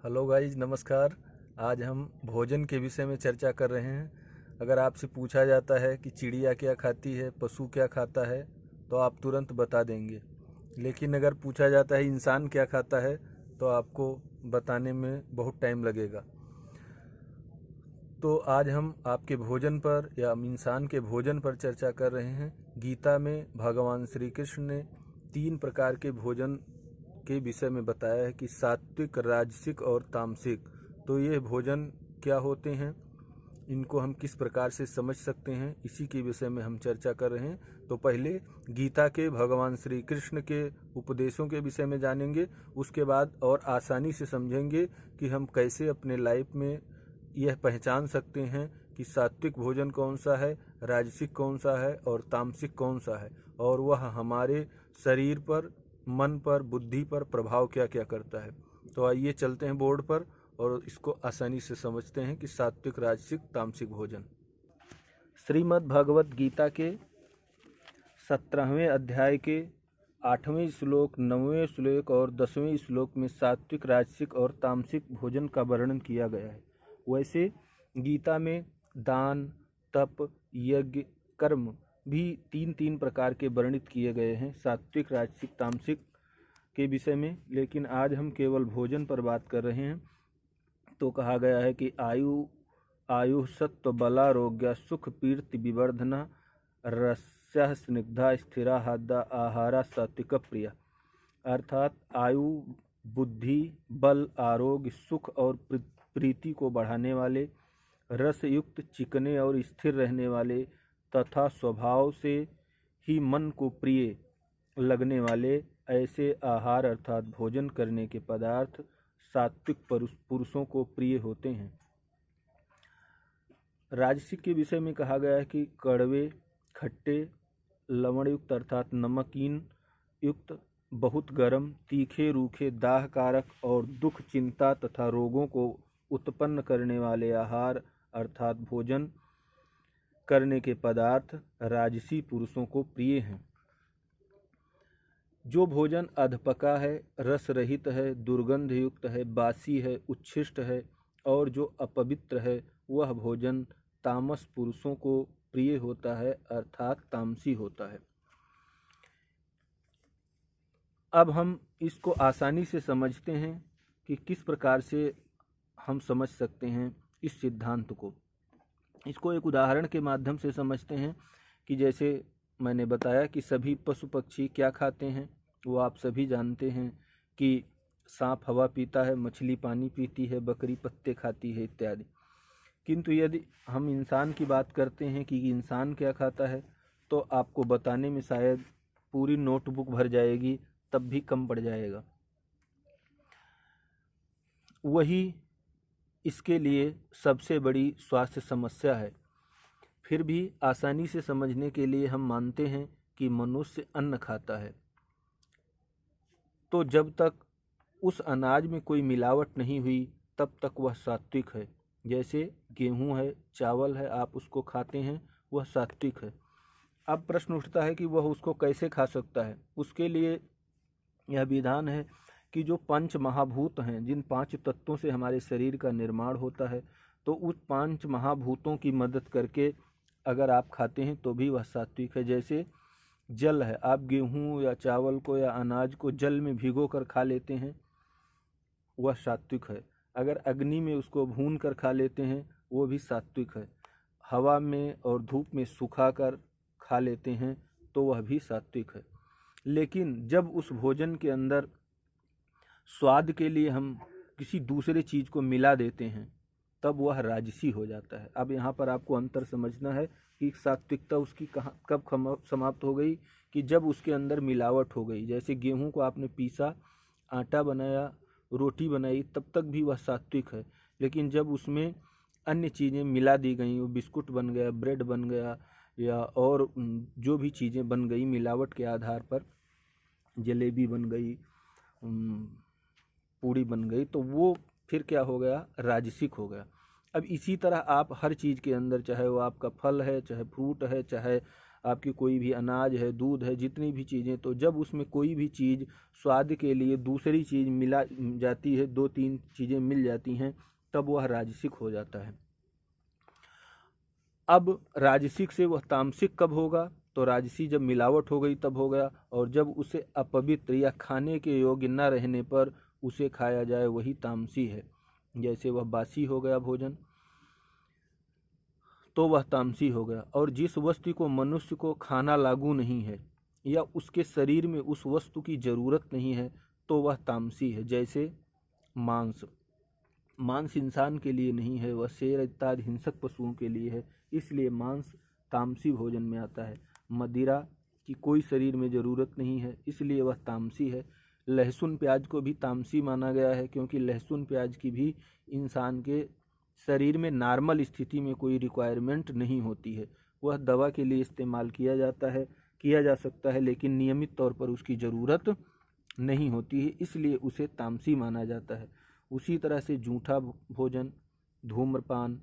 Hello guys, नमस्कार। आज हम भोजन के विषय में चर्चा कर रहे हैं। अगर आपसे पूछा जाता है कि चिड़िया क्या खाती है, पशु क्या खाता है, तो आप तुरंत बता देंगे। लेकिन अगर पूछा जाता है इंसान क्या खाता है, तो आपको बताने में बहुत टाइम लगेगा। तो आज हम आपके भोजन पर या इंसान के भोजन पर चर्चा कर रहे हैं। गीता में भगवान श्री कृष्ण ने 3 प्रकार के भोजन के विषय में बताया है कि सात्विक, राजसिक और तामसिक। तो ये भोजन क्या होते हैं, इनको हम किस प्रकार से समझ सकते हैं, इसी के विषय में हम चर्चा कर रहे हैं। तो पहले गीता के भगवान श्री कृष्ण के उपदेशों के विषय में जानेंगे, उसके बाद और आसानी से समझेंगे कि हम कैसे अपने लाइफ में यह पहचान सकते हैं कि सात्विक भोजन कौन सा है, राजसिक कौन सा है और तामसिक कौन सा है, और वह हमारे शरीर पर, मन पर, बुद्धि पर प्रभाव क्या क्या करता है। तो आइए चलते हैं बोर्ड पर और इसको आसानी से समझते हैं कि सात्विक, राजसिक, तामसिक भोजन। श्रीमद् भगवत गीता के 17वें अध्याय के 8वें श्लोक, 9वें श्लोक और 10वें श्लोक में सात्विक, राजसिक और तामसिक भोजन का वर्णन किया गया है। वैसे गीता में दान, तप, यज्ञ, कर्म भी 3 प्रकार के वर्णित किए गए हैं सात्विक, राजसिक, तामसिक के विषय में। लेकिन आज हम केवल भोजन पर बात कर रहे हैं। तो कहा गया है कि आयु सत्व बलारोग्य सुख कीर्ति विवर्धना रस्या स्निग्धा स्थिरा हादा आहारा सात्विक प्रिया। अर्थात आयु, बुद्धि, बल, आरोग्य, सुख और प्रीति को बढ़ाने वाले, रसयुक्त, चिकने और स्थिर रहने वाले तथा स्वभाव से ही मन को प्रिय लगने वाले ऐसे आहार अर्थात भोजन करने के पदार्थ सात्विक पुरुषों को प्रिय होते हैं। राजसिक के विषय में कहा गया है कि कड़वे, खट्टे, लवण युक्त अर्थात नमकीन युक्त, बहुत गर्म, तीखे, रूखे, दाह कारक और दुख, चिंता तथा रोगों को उत्पन्न करने वाले आहार अर्थात भोजन करने के पदार्थ राजसी पुरुषों को प्रिय हैं। जो भोजन अधपका है, रस रहित है, दुर्गंध युक्त है, बासी है, उच्छिष्ट है और जो अपवित्र है, वह भोजन तामस पुरुषों को प्रिय होता है अर्थात तामसी होता है। अब हम इसको आसानी से समझते हैं कि किस प्रकार से हम समझ सकते हैं इस सिद्धांत को। इसको एक उदाहरण के माध्यम से समझते हैं कि जैसे मैंने बताया कि सभी पशु पक्षी क्या खाते हैं, वो आप सभी जानते हैं कि सांप हवा पीता है, मछली पानी पीती है, बकरी पत्ते खाती है इत्यादि। किंतु यदि हम इंसान की बात करते हैं कि इंसान क्या खाता है, तो आपको बताने में शायद पूरी नोटबुक भर जाएगी, तब भी कम पड़ जाएगा। वही इसके लिए सबसे बड़ी स्वास्थ्य समस्या है। फिर भी आसानी से समझने के लिए हम मानते हैं कि मनुष्य अन्न खाता है, तो जब तक उस अनाज में कोई मिलावट नहीं हुई तब तक वह सात्विक है। जैसे गेहूं है, चावल है, आप उसको खाते हैं, वह सात्विक है। अब प्रश्न उठता है कि वह उसको कैसे खा सकता है। उसके लिए यह विधान है कि जो 5 महाभूत हैं, जिन 5 तत्वों से हमारे शरीर का निर्माण होता है, तो उस 5 महाभूतों की मदद करके अगर आप खाते हैं तो भी वह सात्विक है। जैसे जल है, आप गेहूं या चावल को या अनाज को जल में भिगो कर खा लेते हैं, वह सात्विक है। अगर अग्नि में उसको भून कर खा लेते हैं, वो भी सात्विक है। हवा में और धूप में सुखा कर खा लेते हैं तो वह भी सात्विक है। लेकिन जब उस भोजन के अंदर स्वाद के लिए हम किसी दूसरे चीज़ को मिला देते हैं, तब वह राजसी हो जाता है। अब यहाँ पर आपको अंतर समझना है कि सात्विकता उसकी कब समाप्त हो गई, कि जब उसके अंदर मिलावट हो गई। जैसे गेहूं को आपने पीसा, आटा बनाया, रोटी बनाई, तब तक भी वह सात्विक है। लेकिन जब उसमें अन्य चीज़ें मिला दी गई, वो बिस्कुट बन गया, ब्रेड बन गया, या और जो भी चीज़ें बन गई मिलावट के आधार पर, जलेबी बन गई, पूड़ी बन गई, तो वो फिर क्या हो गया, राजसिक हो गया। अब इसी तरह आप हर चीज़ के अंदर, चाहे वो आपका फल है, चाहे फ्रूट है, चाहे आपकी कोई भी अनाज है, दूध है, जितनी भी चीज़ें, तो जब उसमें कोई भी चीज़ स्वाद के लिए दूसरी चीज़ मिला जाती है, 2-3 चीज़ें मिल जाती हैं, तब वह राजसिक हो जाता है। अब राजसिक से वह तामसिक कब होगा? तो राजसी जब मिलावट हो गई तब हो गया, और जब उसे अपवित्र या खाने के योग्य न रहने पर उसे खाया जाए वही तामसी है। जैसे वह बासी हो गया भोजन तो वह तामसी हो गया, और जिस वस्तु को मनुष्य को खाना लागू नहीं है या उसके शरीर में उस वस्तु की जरूरत नहीं है तो वह तामसी है। जैसे मांस, मांस इंसान के लिए नहीं है, वह शेर इत्यादि हिंसक पशुओं के लिए है, इसलिए मांस तामसी भोजन में आता है। मदिरा की कोई शरीर में ज़रूरत नहीं है, इसलिए वह तामसी है। लहसुन प्याज को भी तामसी माना गया है, क्योंकि लहसुन प्याज की भी इंसान के शरीर में नॉर्मल स्थिति में कोई रिक्वायरमेंट नहीं होती है। वह दवा के लिए इस्तेमाल किया जा सकता है, लेकिन नियमित तौर पर उसकी ज़रूरत नहीं होती है, इसलिए उसे तामसी माना जाता है। उसी तरह से जूठा भोजन, धूम्रपान,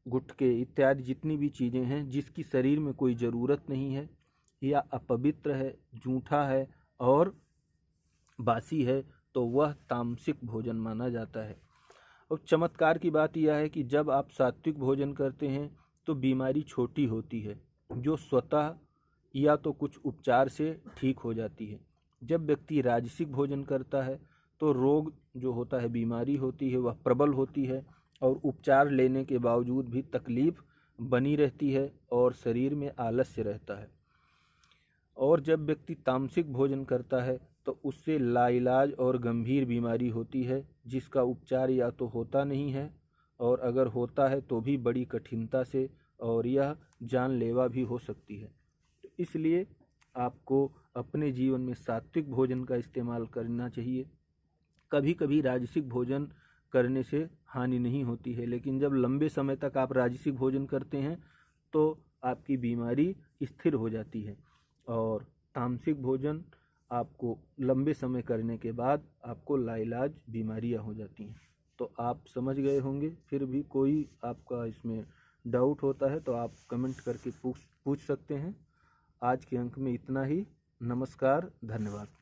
गुटखे इत्यादि जितनी भी चीज़ें हैं जिसकी शरीर में कोई ज़रूरत नहीं है या अपवित्र है, जूठा है और बासी है, तो वह तामसिक भोजन माना जाता है। और चमत्कार की बात यह है कि जब आप सात्विक भोजन करते हैं तो बीमारी छोटी होती है, जो स्वतः या तो कुछ उपचार से ठीक हो जाती है। जब व्यक्ति राजसिक भोजन करता है तो रोग जो होता है, बीमारी होती है, वह प्रबल होती है और उपचार लेने के बावजूद भी तकलीफ बनी रहती है और शरीर में आलस्य रहता है। और जब व्यक्ति तामसिक भोजन करता है तो उससे लाइलाज और गंभीर बीमारी होती है, जिसका उपचार या तो होता नहीं है और अगर होता है तो भी बड़ी कठिनता से, और यह जानलेवा भी हो सकती है। तो इसलिए आपको अपने जीवन में सात्विक भोजन का इस्तेमाल करना चाहिए। कभी कभी राजसिक भोजन करने से हानि नहीं होती है, लेकिन जब लंबे समय तक आप राजसिक भोजन करते हैं तो आपकी बीमारी स्थिर हो जाती है, और तामसिक भोजन आपको लंबे समय करने के बाद आपको लाइलाज बीमारियां हो जाती हैं। तो आप समझ गए होंगे। फिर भी कोई आपका इसमें डाउट होता है तो आप कमेंट करके पूछ सकते हैं। आज के अंक में इतना ही। नमस्कार, धन्यवाद।